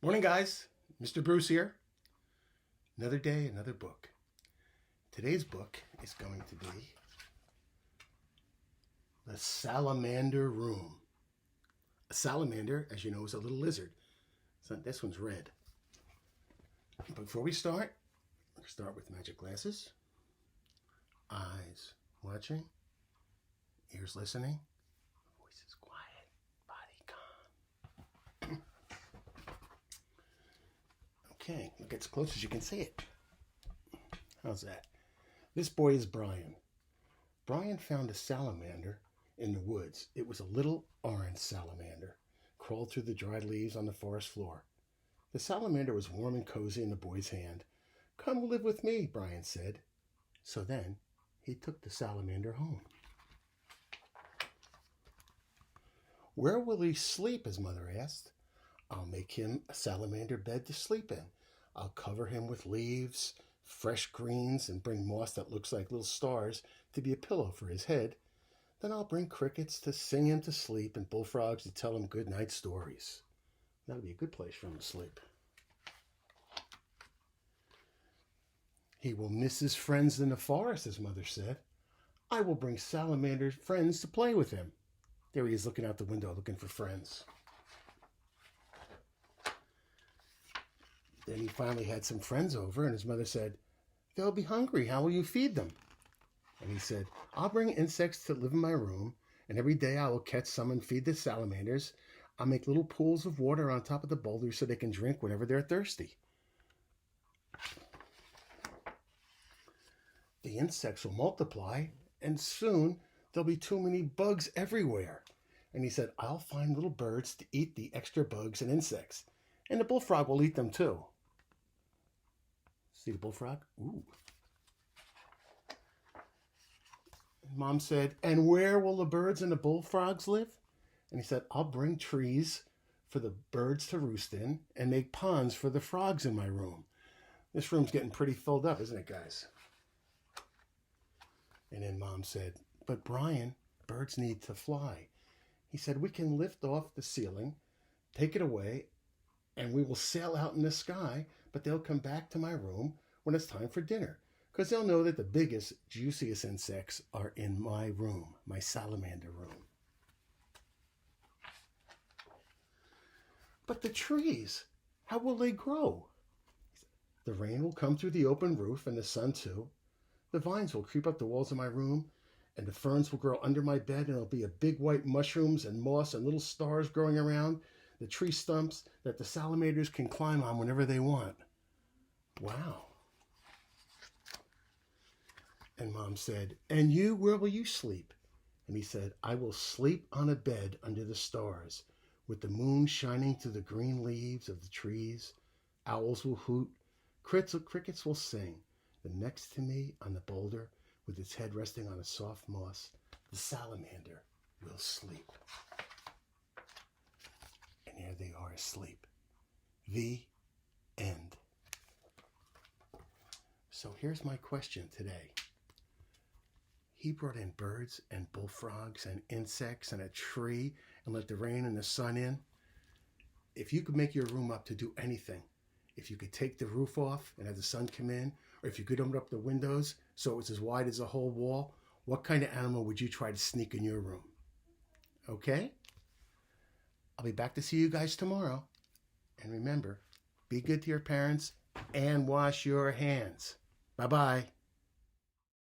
Morning, guys. Mr. Bruce here. Another day, another book. Today's book is going to be The Salamander Room. A salamander, as you know, is a little lizard. So this one's red. But before we start, we'll start with magic glasses. Eyes watching. Ears listening. Voices quiet. Body calm. Okay, look as close as you can see it. How's that? This boy is Brian. Brian found a salamander in the woods. It was a little orange salamander, crawled through the dried leaves on the forest floor. The salamander was warm and cozy in the boy's hand. "Come live with me," Brian said. So then he took the salamander home. "Where will he sleep?" his mother asked. "I'll make him a salamander bed to sleep in. I'll cover him with leaves, fresh greens, and bring moss that looks like little stars to be a pillow for his head. Then I'll bring crickets to sing him to sleep and bullfrogs to tell him good night stories." That'll be a good place for him to sleep. "He will miss his friends in the forest," his mother said. "I will bring salamander friends to play with him." There he is looking out the window, looking for friends. Then he finally had some friends over, and his mother said, "They'll be hungry. How will you feed them?" And he said, "I'll bring insects to live in my room, and every day I will catch some and feed the salamanders. I'll make little pools of water on top of the boulders so they can drink whenever they're thirsty. The insects will multiply, and soon there'll be too many bugs everywhere." And he said, "I'll find little birds to eat the extra bugs and insects, and the bullfrog will eat them too." See the bullfrog? Ooh. Mom said, "And where will the birds and the bullfrogs live?" And he said, "I'll bring trees for the birds to roost in and make ponds for the frogs in my room." This room's getting pretty filled up, isn't it, guys? And then Mom said, "But Brian, birds need to fly." He said, "We can lift off the ceiling, take it away, and we will sail out in the sky, but they'll come back to my room when it's time for dinner, because they'll know that the biggest, juiciest insects are in my room, my salamander room." "But the trees, how will they grow?" "The rain will come through the open roof and the sun too. The vines will creep up the walls of my room, and the ferns will grow under my bed, and there'll be a big white mushrooms and moss and little stars growing around the tree stumps that the salamanders can climb on whenever they want." Wow. And Mom said, "And you, where will you sleep?" And he said, "I will sleep on a bed under the stars, with the moon shining through the green leaves of the trees. Owls will hoot, crickets will sing. Then next to me on the boulder, with its head resting on a soft moss, the salamander will sleep." And here they are asleep. The end. So here's my question today. He brought in birds and bullfrogs and insects and a tree and let the rain and the sun in. If you could make your room up to do anything, if you could take the roof off and have the sun come in, or if you could open up the windows so it was as wide as a whole wall, what kind of animal would you try to sneak in your room? Okay? I'll be back to see you guys tomorrow. And remember, be good to your parents and wash your hands. Bye-bye.